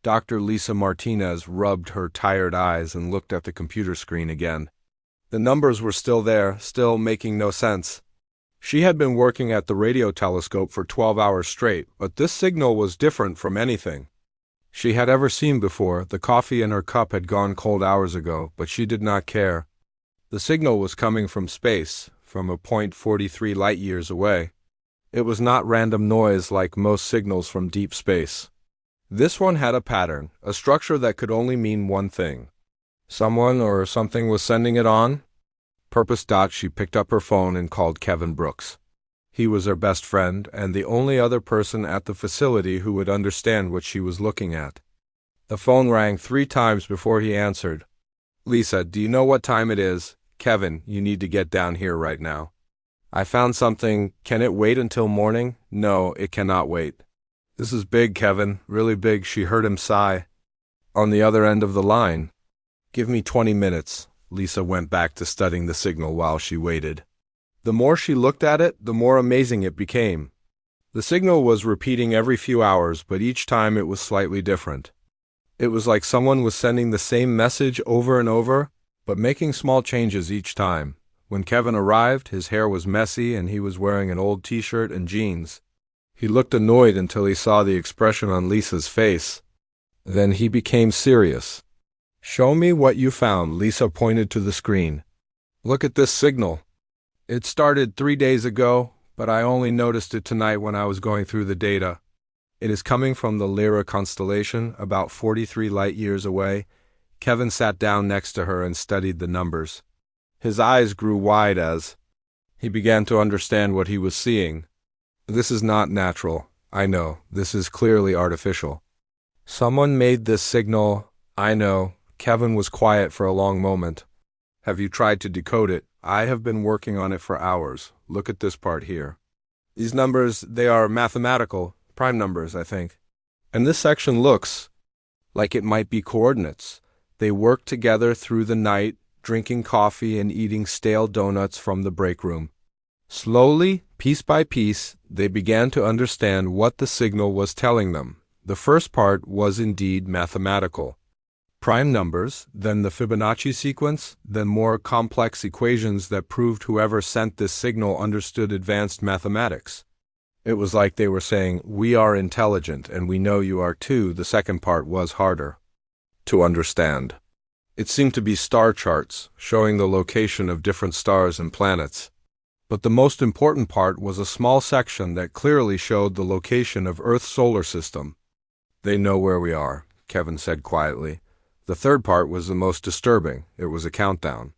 Dr. Lisa Martinez rubbed her tired eyes and looked at the computer screen again. The numbers were still there, still making no sense. She had been working at the radio telescope for 12 hours straight, but this signal was different from anything she had ever seen before. The coffee in her cup had gone cold hours ago, but she did not care. The signal was coming from space, from a point 43 light-years away. It was not random noise like most signals from deep space. This one had a pattern, a structure that could only mean one thing. Someone or something was sending it on? She picked up her phone and called Kevin Brooks. He was her best friend and the only other person at the facility who would understand what she was looking at. The phone rang 3 times before he answered. "Lisa, do you know what time it is? Kevin, you need to get down here right now. I found something. Can it wait until morning?" "No, it cannot wait." "This is big, Kevin, really big," she heard him sigh. On the other end of the line. "Give me 20 minutes. Lisa went back to studying the signal while she waited. The more she looked at it, the more amazing it became. The signal was repeating every few hours, but each time it was slightly different. It was like someone was sending the same message over and over, but making small changes each time. When Kevin arrived, his hair was messy and he was wearing an old t-shirt and jeans. He looked annoyed until he saw the expression on Lisa's face. Then he became serious. "Show me what you found." Lisa pointed to the screen. "Look at this signal. It started 3 days ago, but I only noticed it tonight when I was going through the data. It is coming from the Lyra constellation, about 43 light-years away." Kevin sat down next to her and studied the numbers. His eyes grew wide as he began to understand what he was seeing. "This is not natural. I know. This is clearly artificial. Someone made this signal. I know." Kevin was quiet for a long moment. "Have you tried to decode it?" "I have been working on it for hours. Look at this part here. These numbers, they are mathematical, prime numbers, I think. And this section looks like it might be coordinates. They worked together through the night, drinking coffee and eating stale donuts from the break room. Slowly, piece by piece, they began to understand what the signal was telling them. The first part was indeed mathematical. Prime numbers, then the Fibonacci sequence, then more complex equations that proved whoever sent this signal understood advanced mathematics. It was like they were saying, "We are intelligent, and we know you are too." The second part was harder to understand. It seemed to be star charts, showing the location of different stars and planets. But the most important part was a small section that clearly showed the location of Earth's solar system. "They know where we are," Kevin said quietly. The third part was the most disturbing. It was a countdown.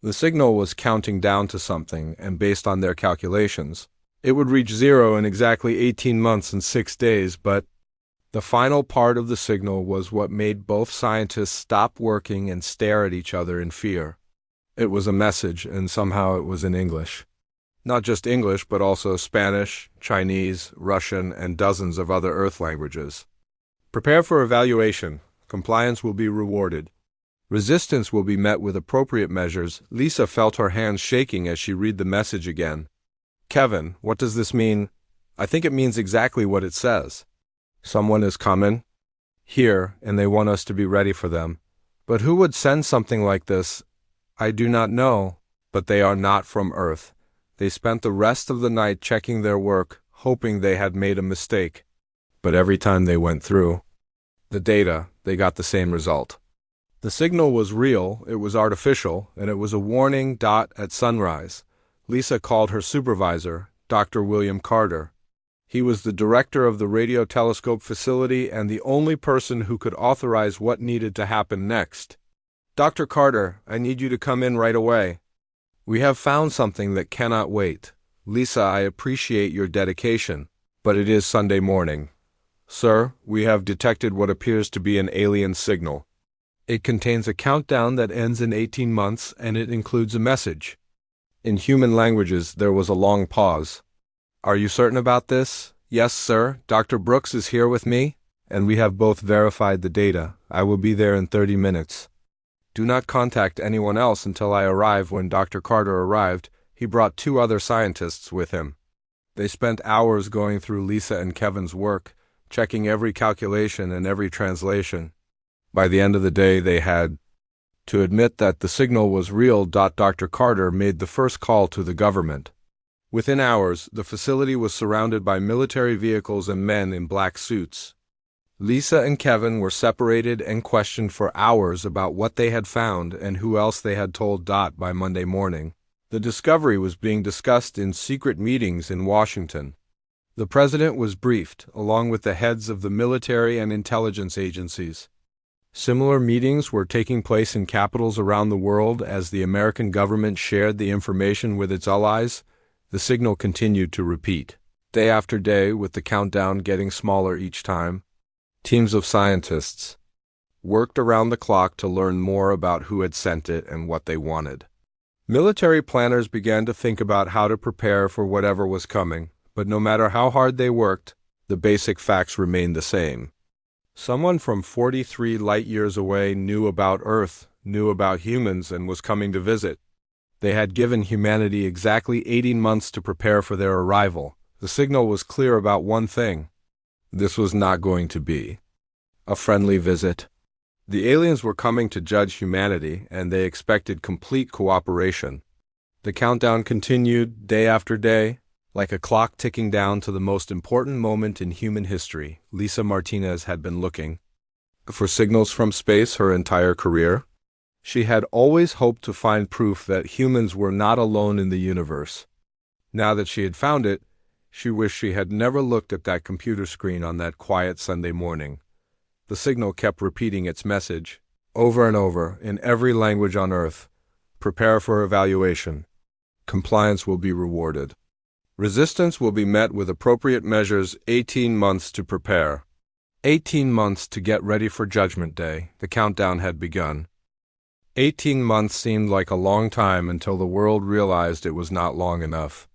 The signal was counting down to something, and based on their calculations, it would reach 0 in exactly 18 months and 6 days, but the final part of the signal was what made both scientists stop working and stare at each other in fear. It was a message, and somehow it was in English. Not just English, but also Spanish, Chinese, Russian, and dozens of other Earth languages. "Prepare for evaluation. Compliance will be rewarded. Resistance will be met with appropriate measures." Lisa felt her hands shaking as she read the message again. "Kevin, what does this mean?" "I think it means exactly what it says. Someone is coming here, and they want us to be ready for them. But who would send something like this? I do not know, but they are not from Earth. They spent the rest of the night checking their work, hoping they had made a mistake. But every time they went through the data, they got the same result. The signal was real, it was artificial, and it was a warning dot at sunrise." Lisa called her supervisor, Dr. William Carter. He was the director of the radio telescope facility and the only person who could authorize what needed to happen next. "Dr. Carter, I need you to come in right away. We have found something that cannot wait. Lisa, I appreciate your dedication, but it is Sunday morning. Sir, we have detected what appears to be an alien signal. It contains a countdown that ends in 18 months, and it includes a message." In human languages, there was a long pause. "Are you certain about this?" "Yes, sir. Dr. Brooks is here with me, and we have both verified the data. I will be there in 30 minutes. Do not contact anyone else until I arrive." When Dr. Carter arrived, he brought 2 other scientists with him. They spent hours going through Lisa and Kevin's work, checking every calculation and every translation. By the end of the day, they had to admit that the signal was real. Dr. Carter made the first call to the government. Within hours, the facility was surrounded by military vehicles and men in black suits. Lisa and Kevin were separated and questioned for hours about what they had found and who else they had told. By Monday morning, the discovery was being discussed in secret meetings in Washington. The president was briefed, along with the heads of the military and intelligence agencies. Similar meetings were taking place in capitals around the world as the American government shared the information with its allies. The signal continued to repeat, day after day, with the countdown getting smaller each time. Teams of scientists worked around the clock to learn more about who had sent it and what they wanted. Military planners began to think about how to prepare for whatever was coming, but no matter how hard they worked, the basic facts remained the same. Someone from 43 light-years away knew about Earth, knew about humans, and was coming to visit. They had given humanity exactly 18 months to prepare for their arrival. The signal was clear about one thing. This was not going to be a friendly visit. The aliens were coming to judge humanity, and they expected complete cooperation. The countdown continued day after day, like a clock ticking down to the most important moment in human history. Lisa Martinez had been looking for signals from space her entire career. She had always hoped to find proof that humans were not alone in the universe. Now that she had found it, she wished she had never looked at that computer screen on that quiet Sunday morning. The signal kept repeating its message, over and over, in every language on Earth. Prepare for evaluation. Compliance will be rewarded. Resistance will be met with appropriate measures. 18 months to prepare. 18 months to get ready for Judgment Day. The countdown had begun. 18 months seemed like a long time until the world realized it was not long enough.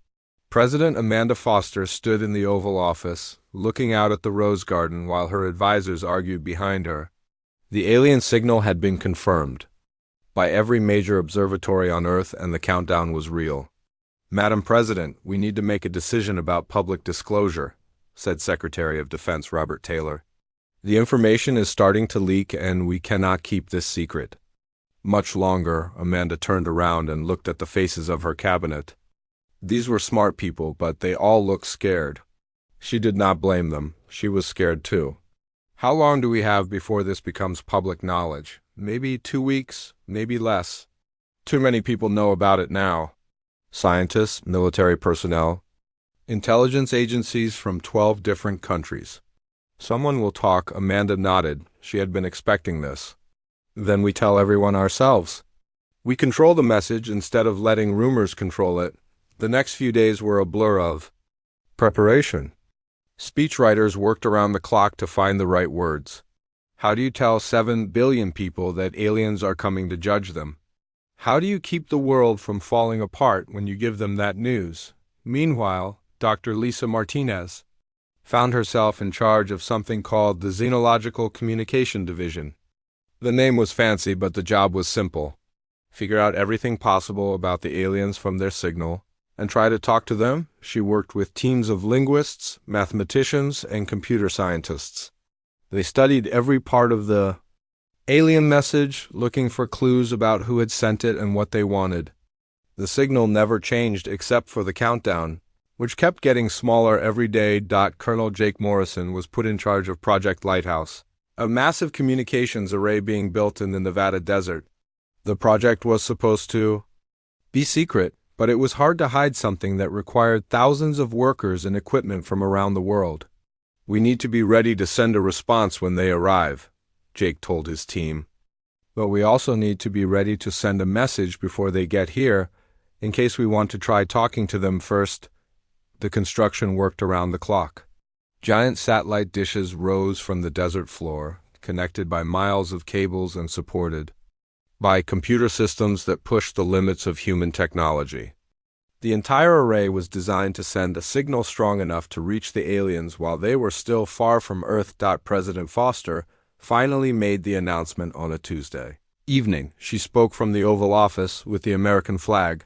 President Amanda Foster stood in the Oval Office, looking out at the Rose Garden while her advisors argued behind her. The alien signal had been confirmed by every major observatory on Earth, and the countdown was real. Madam President, we need to make a decision about public disclosure, said Secretary of Defense Robert Taylor. The information is starting to leak, and we cannot keep this secret much longer. Amanda turned around and looked at the faces of her cabinet. These were smart people, but they all looked scared. She did not blame them. She was scared too. How long do we have before this becomes public knowledge? Maybe 2 weeks, maybe less. Too many people know about it now. Scientists, military personnel, intelligence agencies from 12 different countries. Someone will talk. Amanda nodded. She had been expecting this. Then we tell everyone ourselves. We control the message instead of letting rumors control it. The next few days were a blur of preparation. Speechwriters worked around the clock to find the right words. How do you tell 7 billion people that aliens are coming to judge them? How do you keep the world from falling apart when you give them that news? Meanwhile, Dr. Lisa Martinez found herself in charge of something called the Xenological Communication Division. The name was fancy, but the job was simple. Figure out everything possible about the aliens from their signal, and try to talk to them. She worked with teams of linguists, mathematicians, and computer scientists. They studied every part of the alien message, looking for clues about who had sent it and what they wanted. The signal never changed except for the countdown, which kept getting smaller every day. Colonel Jake Morrison was put in charge of Project Lighthouse, a massive communications array being built in the Nevada desert. The project was supposed to be secret, but it was hard to hide something that required thousands of workers and equipment from around the world. We need to be ready to send a response when they arrive, Jake told his team. But we also need to be ready to send a message before they get here, in case we want to try talking to them first. The construction worked around the clock. Giant satellite dishes rose from the desert floor, connected by miles of cables and supported by computer systems that pushed the limits of human technology. The entire array was designed to send a signal strong enough to reach the aliens while they were still far from Earth. President Foster finally made the announcement on a Tuesday evening. She spoke from the Oval Office with the American flag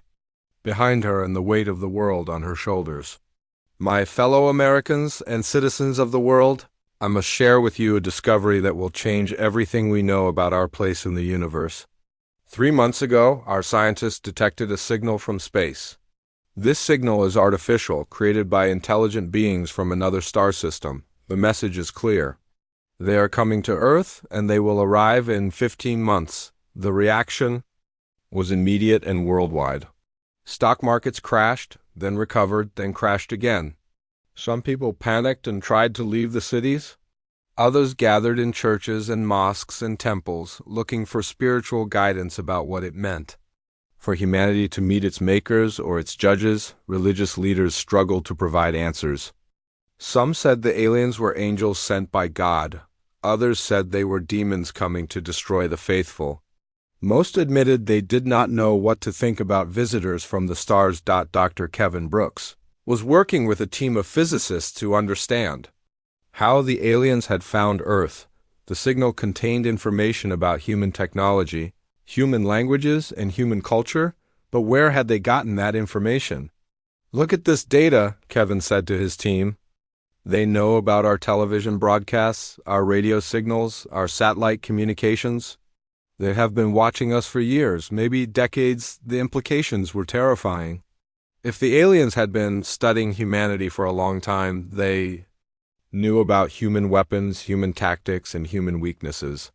behind her and the weight of the world on her shoulders. My fellow Americans and citizens of the world, I must share with you a discovery that will change everything we know about our place in the universe. 3 months ago, our scientists detected a signal from space. This signal is artificial, created by intelligent beings from another star system. The message is clear. They are coming to Earth, and they will arrive in 15 months. The reaction was immediate and worldwide. Stock markets crashed, then recovered, then crashed again. Some people panicked and tried to leave the cities. Others gathered in churches and mosques and temples, looking for spiritual guidance about what it meant. For humanity to meet its makers or its judges, religious leaders struggled to provide answers. Some said the aliens were angels sent by God. Others said they were demons coming to destroy the faithful. Most admitted they did not know what to think about visitors from the stars. Dr. Kevin Brooks was working with a team of physicists to understand how the aliens had found Earth. The signal contained information about human technology, human languages, and human culture, but where had they gotten that information? "Look at this data," Kevin said to his team. "They know about our television broadcasts, our radio signals, our satellite communications. They have been watching us for years, maybe decades." The implications were terrifying. If the aliens had been studying humanity for a long time, they knew about human weapons, human tactics, and human weaknesses.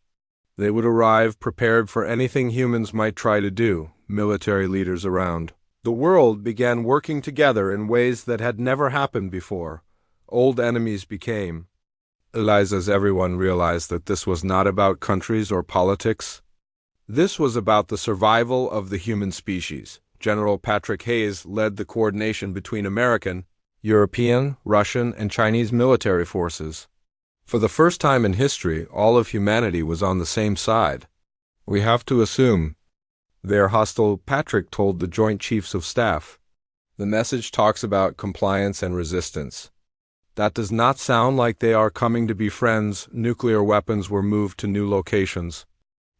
They would arrive prepared for anything humans might try to do. Military leaders around the world began working together in ways that had never happened before. Old enemies became allies as everyone realized that this was not about countries or politics. This was about the survival of the human species. General Patrick Hayes led the coordination between American, European, Russian, and Chinese military forces. For the first time in history, all of humanity was on the same side. "We have to assume they're hostile," Patrick told the Joint Chiefs of Staff. The message talks about compliance and resistance. That does not sound like they are coming to be friends. Nuclear weapons were moved to new locations.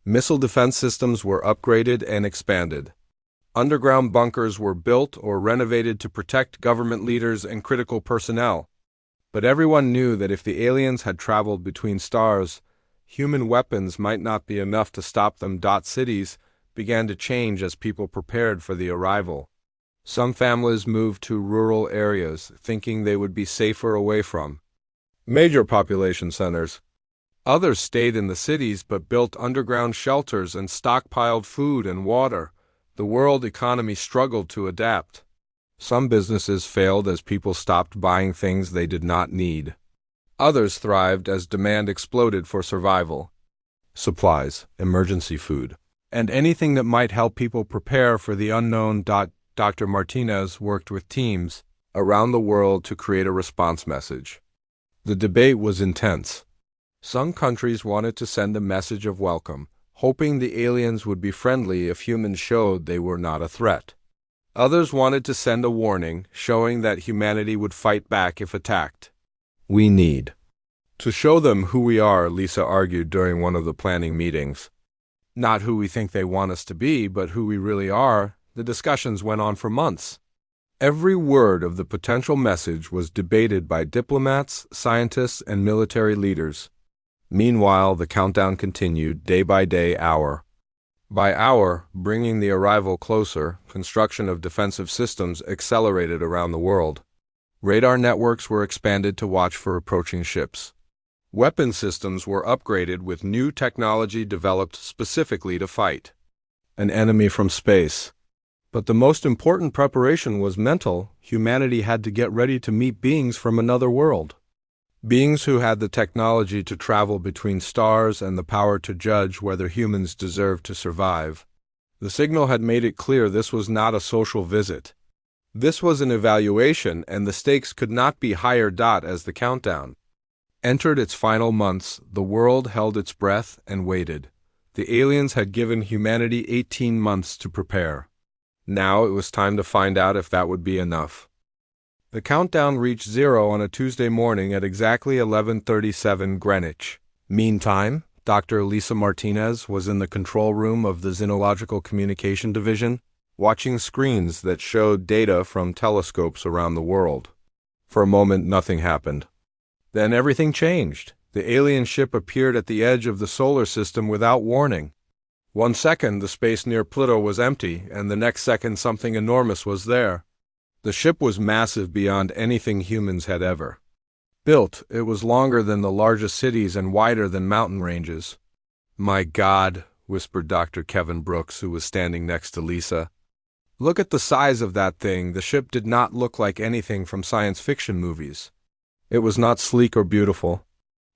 Missile defense systems were upgraded and expanded. Underground bunkers were built or renovated to protect government leaders and critical personnel. But everyone knew that if the aliens had traveled between stars, human weapons might not be enough to stop them. Cities began to change as people prepared for the arrival. Some families moved to rural areas, thinking they would be safer away from major population centers. Others stayed in the cities but built underground shelters and stockpiled food and water. The world economy struggled to adapt. Some businesses failed as people stopped buying things they did not need. Others thrived as demand exploded for survival. Supplies, emergency food, and anything that might help people prepare for the unknown. Dr. Martinez worked with teams around the world to create a response message. The debate was intense. Some countries wanted to send a message of welcome, hoping the aliens would be friendly if humans showed they were not a threat. Others wanted to send a warning, showing that humanity would fight back if attacked. "We need to show them who we are," Lisa argued during one of the planning meetings. "Not who we think they want us to be, but who we really are." The discussions went on for months. Every word of the potential message was debated by diplomats, scientists, and military leaders. Meanwhile, the countdown continued, day by day, hour by hour, bringing the arrival closer. Construction of defensive systems accelerated around the world. Radar networks were expanded to watch for approaching ships. Weapon systems were upgraded with new technology developed specifically to fight an enemy from space. But the most important preparation was mental. Humanity had to get ready to meet beings from another world. Beings who had the technology to travel between stars and the power to judge whether humans deserved to survive. The signal had made it clear this was not a social visit. This was an evaluation, and the stakes could not be higher. As the countdown entered its final months, the world held its breath and waited. The aliens had given humanity 18 months to prepare. Now it was time to find out if that would be enough. The countdown reached zero on a Tuesday morning at exactly 11:37 Greenwich Mean Time. Dr. Lisa Martinez was in the control room of the Xenological Communication Division, watching screens that showed data from telescopes around the world. For a moment, nothing happened. Then everything changed. The alien ship appeared at the edge of the solar system without warning. 1 second, the space near Pluto was empty, and the next second something enormous was there. The ship was massive beyond anything humans had ever built. It was longer than the largest cities and wider than mountain ranges. "My God," whispered Dr. Kevin Brooks, who was standing next to Lisa. "Look at the size of that thing." The ship did not look like anything from science fiction movies. It was not sleek or beautiful.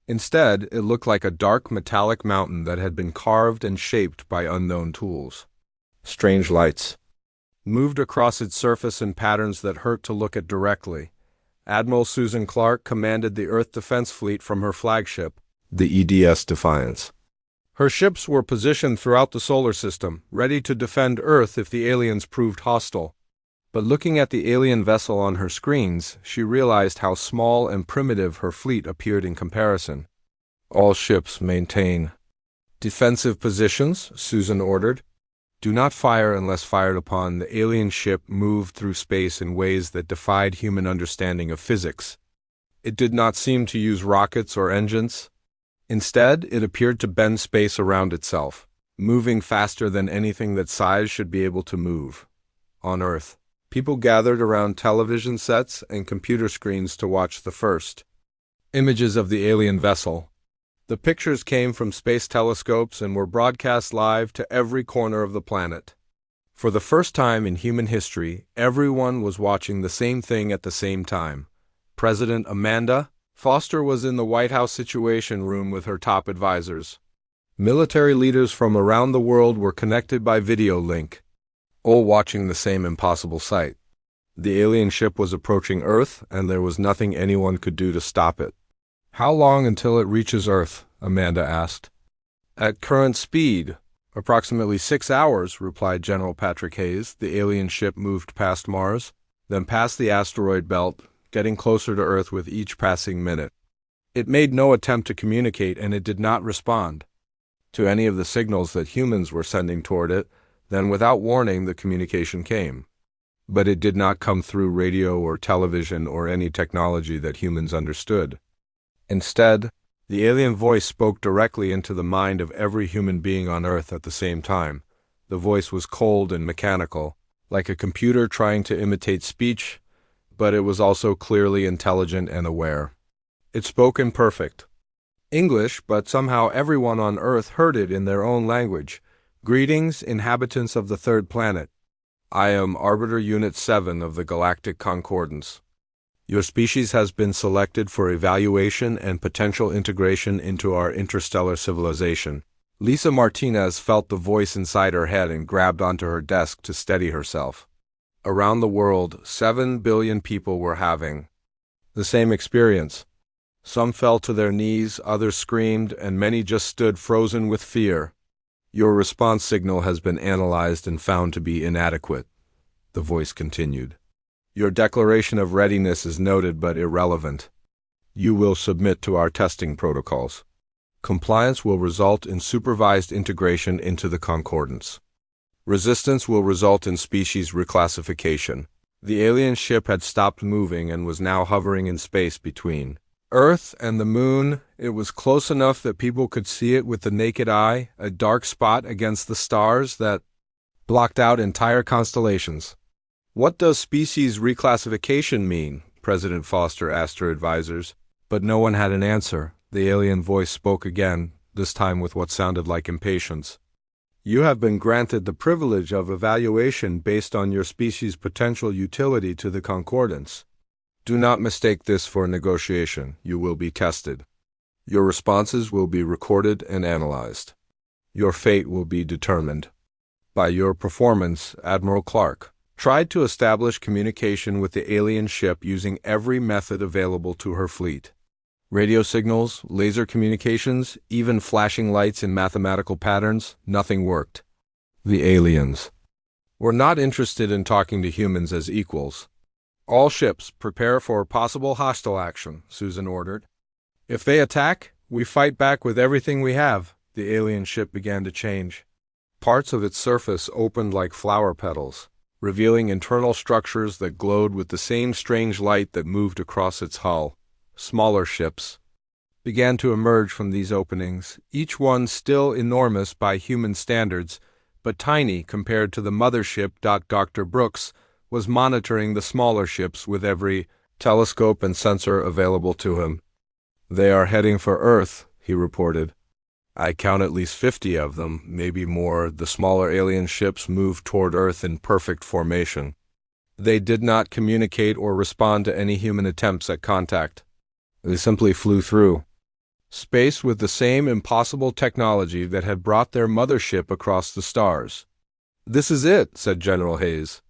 Instead, it looked like a dark metallic mountain that had been carved and shaped by unknown tools. Strange lights moved across its surface in patterns that hurt to look at directly. Admiral Susan Clark commanded the Earth Defense Fleet from her flagship, the EDS Defiance. Her ships were positioned throughout the solar system, ready to defend Earth if the aliens proved hostile. But looking at the alien vessel on her screens, she realized how small and primitive her fleet appeared in comparison. "All ships maintain defensive positions," Susan ordered. "Do not fire unless fired upon." The alien ship moved through space in ways that defied human understanding of physics. It did not seem to use rockets or engines. Instead, it appeared to bend space around itself, moving faster than anything that size should be able to move. On Earth, people gathered around television sets and computer screens to watch the first images of the alien vessel. The pictures came from space telescopes and were broadcast live to every corner of the planet. For the first time in human history, everyone was watching the same thing at the same time. President Amanda Foster was in the White House Situation Room with her top advisors. Military leaders from around the world were connected by video link, all watching the same impossible sight. The alien ship was approaching Earth, and there was nothing anyone could do to stop it. "How long until it reaches Earth?" Amanda asked. "At current speed, approximately 6 hours," replied General Patrick Hayes. The alien ship moved past Mars, then past the asteroid belt, getting closer to Earth with each passing minute. It made no attempt to communicate, and it did not respond to any of the signals that humans were sending toward it. Then, without warning, the communication came. But it did not come through radio or television or any technology that humans understood. Instead, the alien voice spoke directly into the mind of every human being on Earth at the same time. The voice was cold and mechanical, like a computer trying to imitate speech, but it was also clearly intelligent and aware. It spoke in perfect English, but somehow everyone on Earth heard it in their own language. "Greetings, inhabitants of the third planet. I am Arbiter Unit 7 of the Galactic Concordance. Your species has been selected for evaluation and potential integration into our interstellar civilization." Lisa Martinez felt the voice inside her head and grabbed onto her desk to steady herself. Around the world, 7 billion people were having the same experience. Some fell to their knees, others screamed, and many just stood frozen with fear. "Your response signal has been analyzed and found to be inadequate," the voice continued. "Your declaration of readiness is noted but irrelevant. You will submit to our testing protocols. Compliance will result in supervised integration into the concordance. Resistance will result in species reclassification." The alien ship had stopped moving and was now hovering in space between Earth and the Moon. It was close enough that people could see it with the naked eye, a dark spot against the stars that blocked out entire constellations. "What does species reclassification mean?" President Foster asked her advisors, but no one had an answer. The alien voice spoke again, this time with what sounded like impatience. "You have been granted the privilege of evaluation based on your species' potential utility to the concordance. Do not mistake this for negotiation. You will be tested. Your responses will be recorded and analyzed. Your fate will be determined by your performance." Admiral Clark tried to establish communication with the alien ship using every method available to her fleet. Radio signals, laser communications, even flashing lights in mathematical patterns, nothing worked. The aliens were not interested in talking to humans as equals. "All ships, prepare for possible hostile action," Susan ordered. "If they attack, we fight back with everything we have." The alien ship began to change. Parts of its surface opened like flower petals, revealing internal structures that glowed with the same strange light that moved across its hull. Smaller ships, began to emerge from these openings, each one still enormous by human standards, but tiny compared to the mothership. Dr. Brooks was monitoring the smaller ships with every telescope and sensor available to him. "They are heading for Earth," he reported. "I count at least 50 of them, maybe more." The smaller alien ships moved toward Earth in perfect formation. They did not communicate or respond to any human attempts at contact. They simply flew through space with the same impossible technology that had brought their mothership across the stars. "This is it," said General Hayes.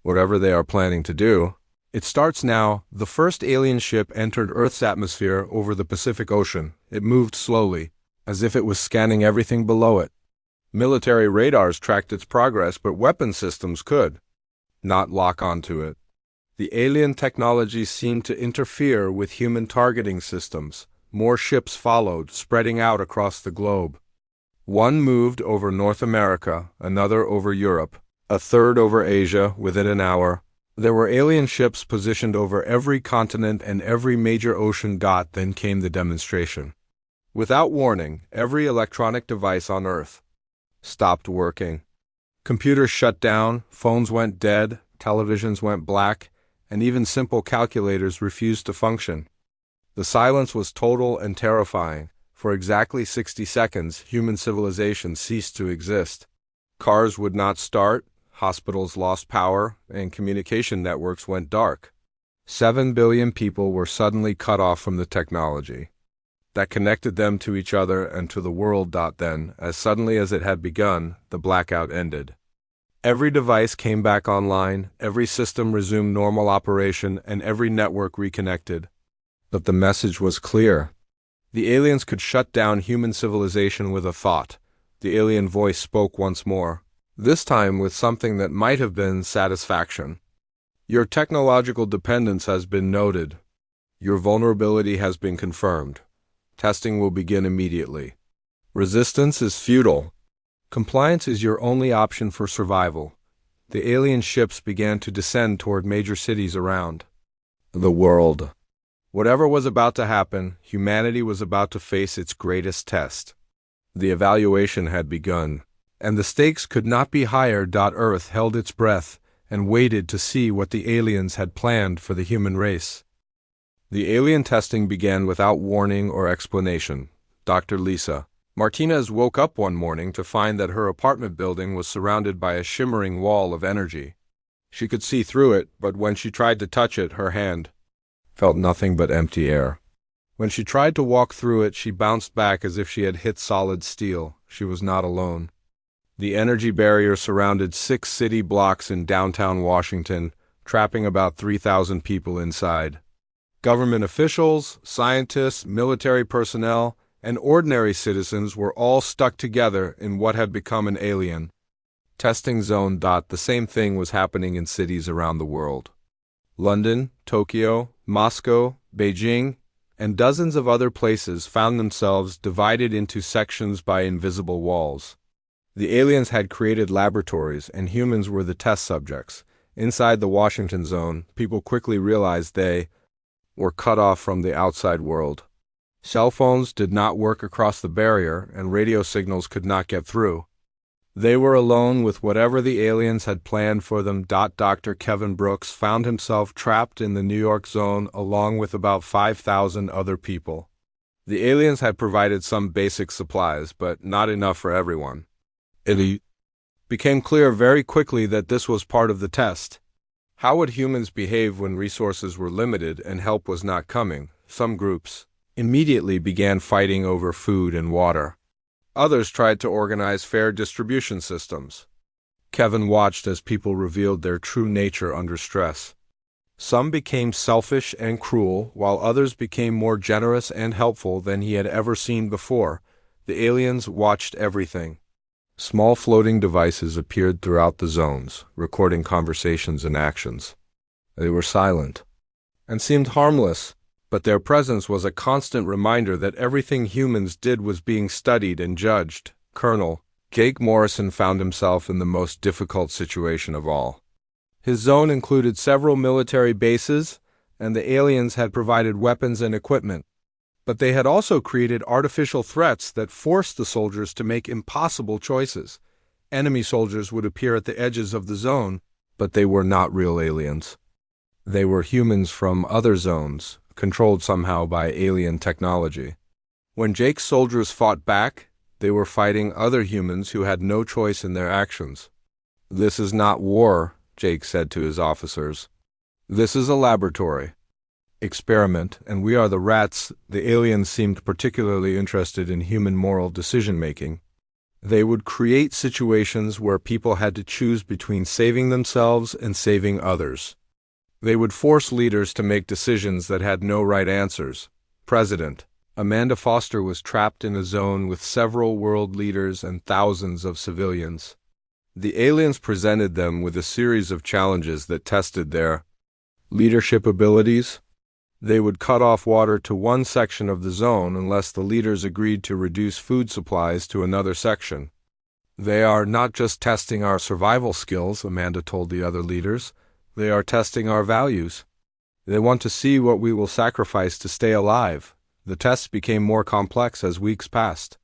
"Whatever they are planning to do, it starts now." The first alien ship entered Earth's atmosphere over the Pacific Ocean. It moved slowly, as if it was scanning everything below it. Military radars tracked its progress, but weapon systems could not lock onto it. The alien technology seemed to interfere with human targeting systems. More ships followed, spreading out across the globe. One moved over North America, another over Europe, a third over Asia. Within an hour, there were alien ships positioned over every continent and every major ocean. Then came the demonstration. Without warning, every electronic device on Earth stopped working. Computers shut down, phones went dead, televisions went black, and even simple calculators refused to function. The silence was total and terrifying. For exactly 60 seconds, human civilization ceased to exist. Cars would not start, hospitals lost power, and communication networks went dark. 7 billion people were suddenly cut off from the technology that connected them to each other and to the world. Then, as suddenly as it had begun, the blackout ended. Every device came back online, every system resumed normal operation, and every network reconnected. But the message was clear. The aliens could shut down human civilization with a thought. The alien voice spoke once more, this time with something that might have been satisfaction. "Your technological dependence has been noted. Your vulnerability has been confirmed. Testing will begin immediately. Resistance is futile. Compliance is your only option for survival." The alien ships began to descend toward major cities around the world. Whatever was about to happen, humanity was about to face its greatest test. The evaluation had begun, and the stakes could not be higher. Earth held its breath and waited to see what the aliens had planned for the human race. The alien testing began without warning or explanation. Dr. Lisa Martinez woke up one morning to find that her apartment building was surrounded by a shimmering wall of energy. She could see through it, but when she tried to touch it, her hand felt nothing but empty air. When she tried to walk through it, she bounced back as if she had hit solid steel. She was not alone. The energy barrier surrounded 6 city blocks in downtown Washington, trapping about 3,000 people inside. Government officials, scientists, military personnel, and ordinary citizens were all stuck together in what had become an alien testing zone. The same thing was happening in cities around the world. London, Tokyo, Moscow, Beijing, and dozens of other places found themselves divided into sections by invisible walls. The aliens had created laboratories, and humans were the test subjects. Inside the Washington zone, people quickly realized they were cut off from the outside world. Cell phones did not work across the barrier, and radio signals could not get through. They were alone with whatever the aliens had planned for them. Dr. Kevin Brooks found himself trapped in the New York zone along with about 5,000 other people. The aliens had provided some basic supplies, but not enough for everyone. It became clear very quickly that this was part of the test. How would humans behave when resources were limited and help was not coming? Some groups immediately began fighting over food and water. Others tried to organize fair distribution systems. Kevin watched as people revealed their true nature under stress. Some became selfish and cruel, while others became more generous and helpful than he had ever seen before. The aliens watched everything. Small floating devices appeared throughout the zones, recording conversations and actions. They were silent and seemed harmless, but their presence was a constant reminder that everything humans did was being studied and judged. Colonel Jake Morrison found himself in the most difficult situation of all. His zone included several military bases, and the aliens had provided weapons and equipment. But they had also created artificial threats that forced the soldiers to make impossible choices. Enemy soldiers would appear at the edges of the zone, but they were not real aliens. They were humans from other zones, controlled somehow by alien technology. When Jake's soldiers fought back, they were fighting other humans who had no choice in their actions. "This is not war," Jake said to his officers. "This is a laboratory. Experiment, and we are the rats." The aliens seemed particularly interested in human moral decision-making. They would create situations where people had to choose between saving themselves and saving others. They would force leaders to make decisions that had no right answers. President Amanda Foster was trapped in a zone with several world leaders and thousands of civilians. The aliens presented them with a series of challenges that tested their leadership abilities. They would cut off water to one section of the zone unless the leaders agreed to reduce food supplies to another section. "They are not just testing our survival skills," Amanda told the other leaders. "They are testing our values. They want to see what we will sacrifice to stay alive." The tests became more complex as weeks passed.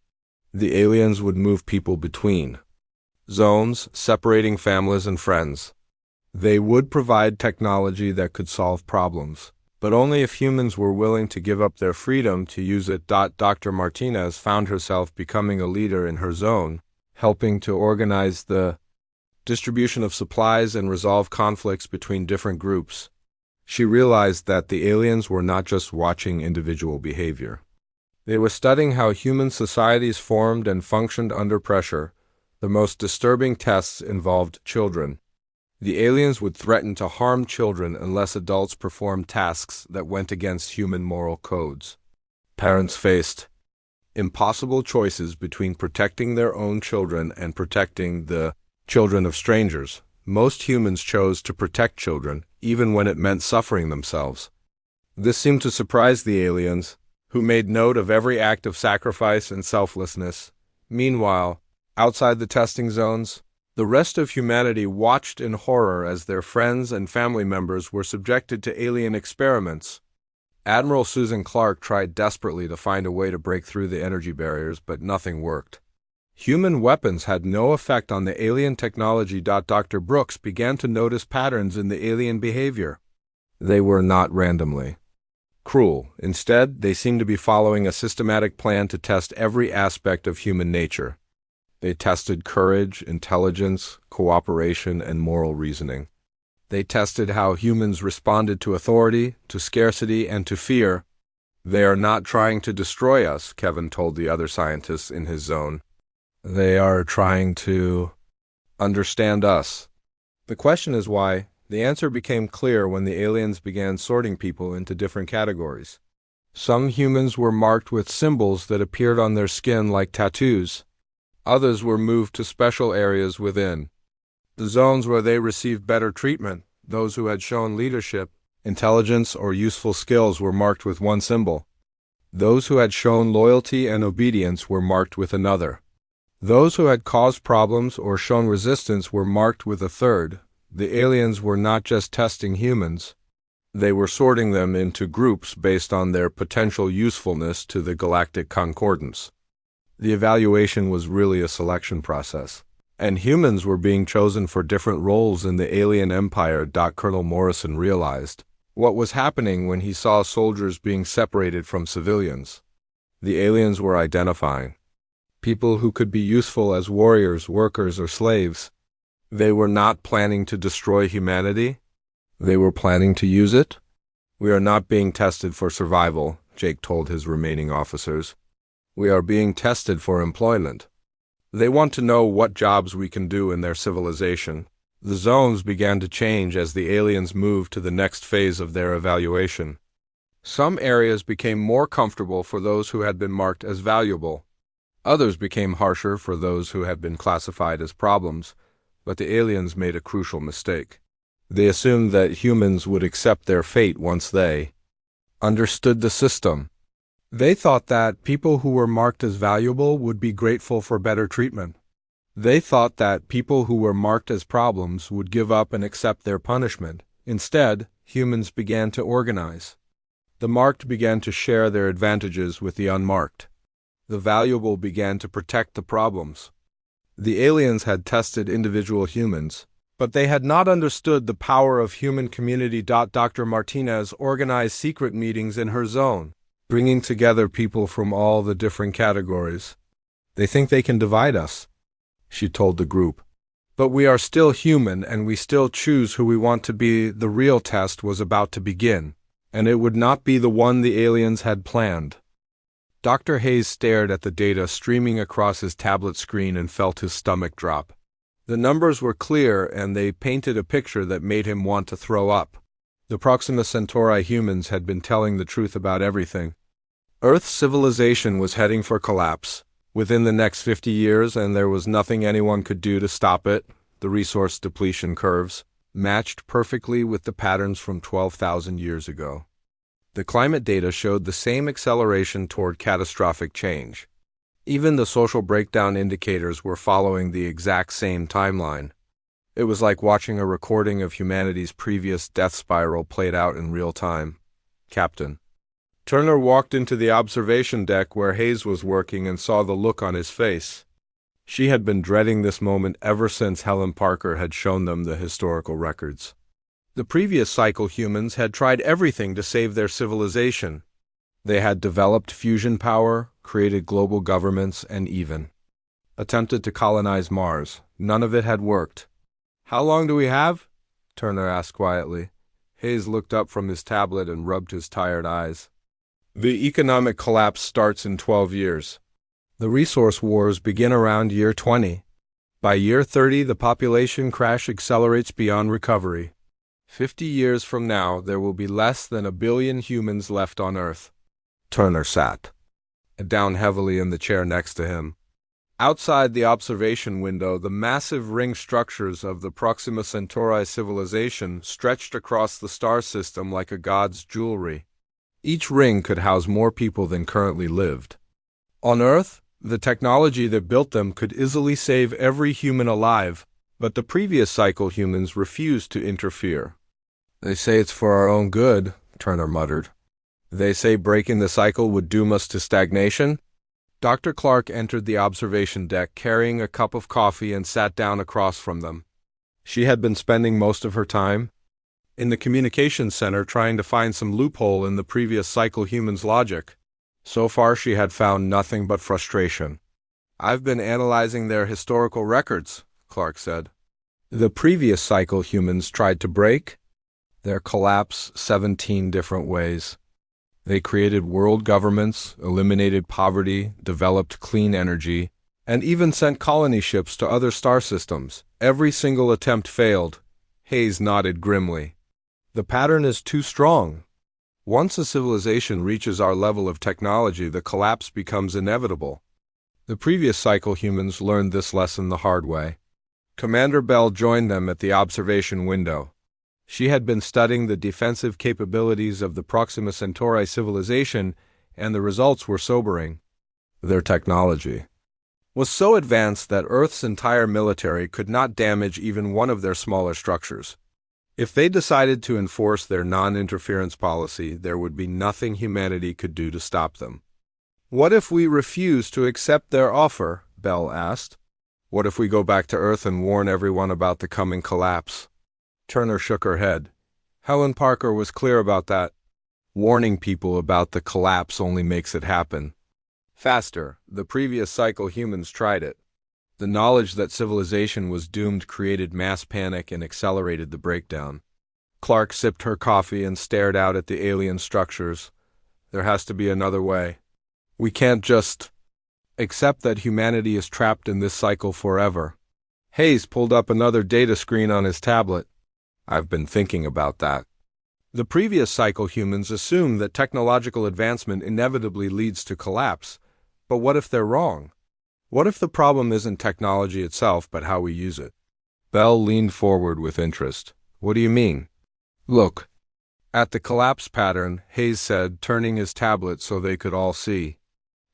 The aliens would move people between zones, separating families and friends. They would provide technology that could solve problems, but only if humans were willing to give up their freedom to use it. Dr. Martinez found herself becoming a leader in her zone, helping to organize the distribution of supplies and resolve conflicts between different groups. She realized that the aliens were not just watching individual behavior. They were studying how human societies formed and functioned under pressure. The most disturbing tests involved children. The aliens would threaten to harm children unless adults performed tasks that went against human moral codes. Parents faced impossible choices between protecting their own children and protecting the children of strangers. Most humans chose to protect children, even when it meant suffering themselves. This seemed to surprise the aliens, who made note of every act of sacrifice and selflessness. Meanwhile, outside the testing zones, the rest of humanity watched in horror as their friends and family members were subjected to alien experiments. Admiral Susan Clark tried desperately to find a way to break through the energy barriers, but nothing worked. Human weapons had no effect on the alien technology. Dr. Brooks began to notice patterns in the alien behavior. They were not randomly cruel. Instead, they seemed to be following a systematic plan to test every aspect of human nature. They tested courage, intelligence, cooperation, and moral reasoning. They tested how humans responded to authority, to scarcity, and to fear. "They are not trying to destroy us," Kevin told the other scientists in his zone. "They are trying to understand us." The question is why. The answer became clear when the aliens began sorting people into different categories. Some humans were marked with symbols that appeared on their skin like tattoos. Others were moved to special areas within the zones where they received better treatment. Those who had shown leadership, intelligence, or useful skills were marked with one symbol. Those who had shown loyalty and obedience were marked with another. Those who had caused problems or shown resistance were marked with a third. The aliens were not just testing humans. They were sorting them into groups based on their potential usefulness to the Galactic Concordance. The evaluation was really a selection process, and humans were being chosen for different roles in the alien empire. Colonel Morrison realized what was happening when he saw soldiers being separated from civilians. The aliens were identifying people who could be useful as warriors, workers, or slaves. They were not planning to destroy humanity. They were planning to use it. "We are not being tested for survival," Jake told his remaining officers. "We are being tested for employment." They want to know what jobs we can do in their civilization. The zones began to change as the aliens moved to the next phase of their evaluation. Some areas became more comfortable for those who had been marked as valuable. Others became harsher for those who had been classified as problems. But the aliens made a crucial mistake. They assumed that humans would accept their fate once they understood the system. They thought that people who were marked as valuable would be grateful for better treatment. They thought that people who were marked as problems would give up and accept their punishment. Instead, humans began to organize. The marked began to share their advantages with the unmarked. The valuable began to protect the problems. The aliens had tested individual humans, but they had not understood the power of human community. Dr. Martinez organized secret meetings in her zone, bringing together people from all the different categories. They think they can divide us, she told the group. But we are still human and we still choose who we want to be. The real test was about to begin, and it would not be the one the aliens had planned. Dr. Hayes stared at the data streaming across his tablet screen and felt his stomach drop. The numbers were clear and they painted a picture that made him want to throw up. The Proxima Centauri humans had been telling the truth about everything. Earth's civilization was heading for collapse within the next 50 years, and there was nothing anyone could do to stop it. The resource depletion curves matched perfectly with the patterns from 12,000 years ago. The climate data showed the same acceleration toward catastrophic change. Even the social breakdown indicators were following the exact same timeline. It was like watching a recording of humanity's previous death spiral played out in real time. Captain. Turner walked into the observation deck where Hayes was working and saw the look on his face. She had been dreading this moment ever since Helen Parker had shown them the historical records. The previous cycle humans had tried everything to save their civilization. They had developed fusion power, created global governments, and even attempted to colonize Mars. None of it had worked. "How long do we have?" Turner asked quietly. Hayes looked up from his tablet and rubbed his tired eyes. "The economic collapse starts in 12 years. The resource wars begin around year 20. By year 30, the population crash accelerates beyond recovery. 50 years from now, there will be less than 1 billion humans left on Earth." Turner sat down heavily in the chair next to him. Outside the observation window, the massive ring structures of the Proxima Centauri civilization stretched across the star system like a god's jewelry. Each ring could house more people than currently lived. On Earth, the technology that built them could easily save every human alive, but the previous cycle humans refused to interfere. "They say it's for our own good," Turner muttered. "They say breaking the cycle would doom us to stagnation?" Dr. Clark entered the observation deck carrying a cup of coffee and sat down across from them. She had been spending most of her time in the communications center trying to find some loophole in the previous cycle humans' logic. So far she had found nothing but frustration. "I've been analyzing their historical records," Clark said. "The previous cycle humans tried to break their collapse 17 different ways. They created world governments, eliminated poverty, developed clean energy, and even sent colony ships to other star systems. Every single attempt failed." Hayes nodded grimly. "The pattern is too strong. Once a civilization reaches our level of technology, the collapse becomes inevitable. The previous cycle humans learned this lesson the hard way." Commander Bell joined them at the observation window. She had been studying the defensive capabilities of the Proxima Centauri civilization, and the results were sobering. Their technology was so advanced that Earth's entire military could not damage even one of their smaller structures. If they decided to enforce their non-interference policy, there would be nothing humanity could do to stop them. "What if we refuse to accept their offer?" Bell asked. "What if we go back to Earth and warn everyone about the coming collapse?" Turner shook her head. Helen Parker was clear about that. Warning people about the collapse only makes it happen faster. The previous cycle humans tried it. The knowledge that civilization was doomed created mass panic and accelerated the breakdown. Clark sipped her coffee and stared out at the alien structures. "There has to be another way. We can't just accept that humanity is trapped in this cycle forever." Hayes pulled up another data screen on his tablet. "I've been thinking about that. The previous cycle humans assume that technological advancement inevitably leads to collapse. But what if they're wrong? What if the problem isn't technology itself, but how we use it?" Bell leaned forward with interest. "What do you mean?" "Look at the collapse pattern," Hayes said, turning his tablet so they could all see.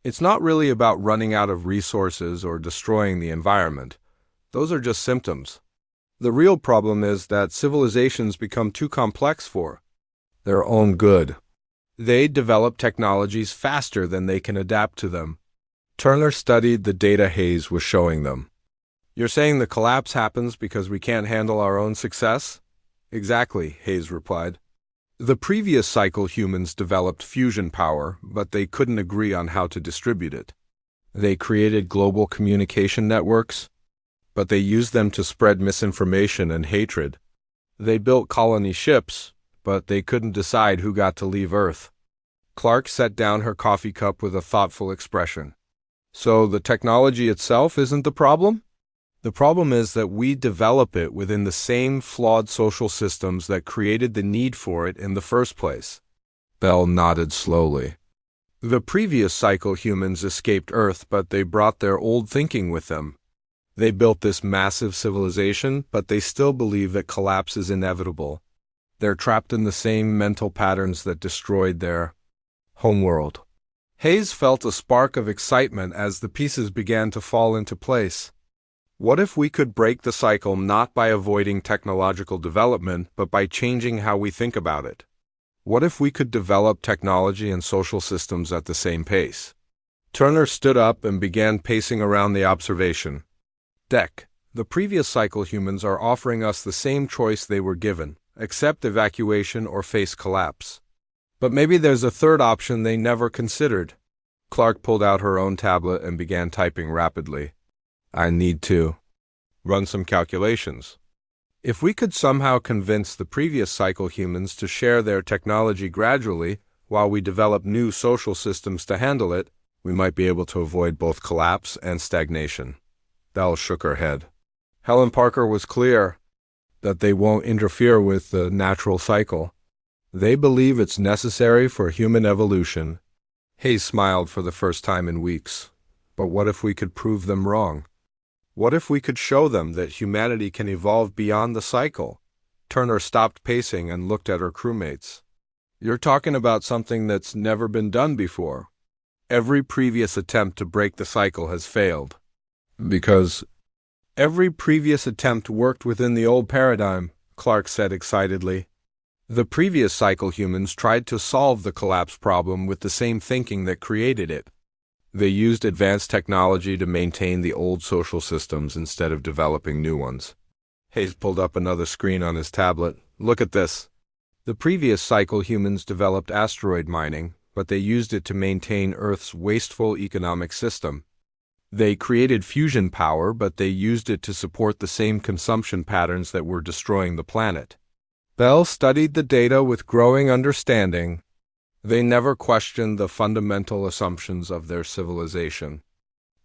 "It's not really about running out of resources or destroying the environment. Those are just symptoms. The real problem is that civilizations become too complex for their own good. They develop technologies faster than they can adapt to them. Turner studied the data Hayes was showing them. You're saying the collapse happens because we can't handle our own success? Exactly, Hayes replied. The previous cycle humans developed fusion power, but they couldn't agree on how to distribute it. They created global communication networks, but they used them to spread misinformation and hatred. They built colony ships, but they couldn't decide who got to leave Earth. Clark set down her coffee cup with a thoughtful expression. So the technology itself isn't the problem? The problem is that we develop it within the same flawed social systems that created the need for it in the first place. Bell nodded slowly. The previous cycle humans escaped Earth, but they brought their old thinking with them. They built this massive civilization, but they still believe that collapse is inevitable. They're trapped in the same mental patterns that destroyed their homeworld. Hayes felt a spark of excitement as the pieces began to fall into place. What if we could break the cycle not by avoiding technological development, but by changing how we think about it? What if we could develop technology and social systems at the same pace? Turner stood up and began pacing around the observation deck. The previous cycle humans are offering us the same choice they were given: accept evacuation or face collapse. But maybe there's a third option they never considered. Clark pulled out her own tablet and began typing rapidly. I need to run some calculations. If we could somehow convince the previous cycle humans to share their technology gradually while we develop new social systems to handle it, we might be able to avoid both collapse and stagnation. Bell shook her head. Helen Parker was clear that they won't interfere with the natural cycle. They believe it's necessary for human evolution. Hayes smiled for the first time in weeks. But what if we could prove them wrong? What if we could show them that humanity can evolve beyond the cycle? Turner stopped pacing and looked at her crewmates. You're talking about something that's never been done before. Every previous attempt to break the cycle has failed. Because every previous attempt worked within the old paradigm, Clark said excitedly. The previous cycle humans tried to solve the collapse problem with the same thinking that created it. They used advanced technology to maintain the old social systems instead of developing new ones. Hayes pulled up another screen on his tablet. Look at this. The previous cycle humans developed asteroid mining, but they used it to maintain Earth's wasteful economic system. They created fusion power, but they used it to support the same consumption patterns that were destroying the planet. Bell studied the data with growing understanding. They never questioned the fundamental assumptions of their civilization.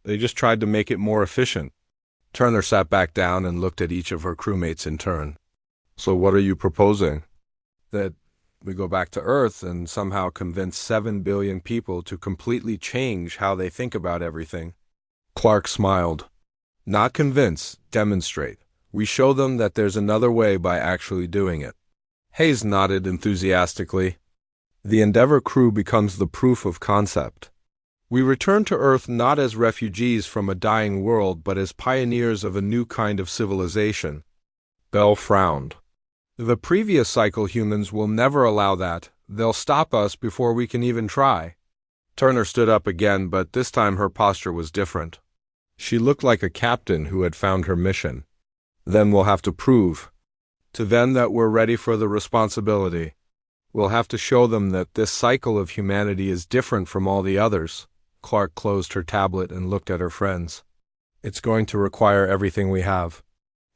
They just tried to make it more efficient. Turner sat back down and looked at each of her crewmates in turn. So what are you proposing? That we go back to Earth and somehow convince 7 billion people to completely change how they think about everything. Clark smiled. Not convince, demonstrate. We show them that there's another way by actually doing it. Hayes nodded enthusiastically. The Endeavour crew becomes the proof of concept. We return to Earth not as refugees from a dying world, but as pioneers of a new kind of civilization. Bell frowned. The previous cycle humans will never allow that. They'll stop us before we can even try. Turner stood up again, but this time her posture was different. She looked like a captain who had found her mission. Then we'll have to prove to them that we're ready for the responsibility. We'll have to show them that this cycle of humanity is different from all the others. Clark closed her tablet and looked at her friends. It's going to require everything we have.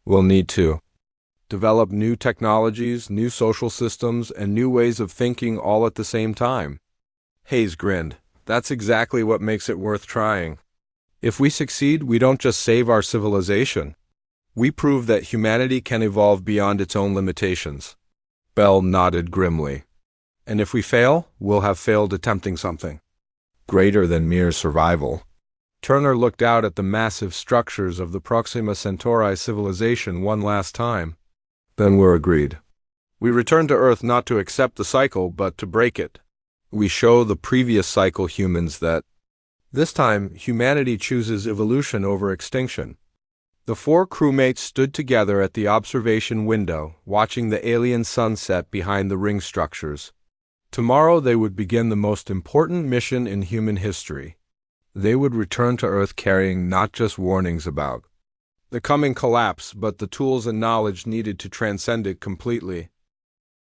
We'll need to develop new technologies, new social systems, and new ways of thinking all at the same time. Hayes grinned. That's exactly what makes it worth trying. If we succeed, we don't just save our civilization. We prove that humanity can evolve beyond its own limitations. Bell nodded grimly. And if we fail, we'll have failed attempting something greater than mere survival. Turner looked out at the massive structures of the Proxima Centauri civilization one last time. Then we're agreed. We return to Earth not to accept the cycle, but to break it. We show the previous cycle humans that this time humanity chooses evolution over extinction. The 4 crewmates stood together at the observation window, watching the alien sunset behind the ring structures. Tomorrow they would begin the most important mission in human history. They would return to Earth carrying not just warnings about the coming collapse, but the tools and knowledge needed to transcend it completely.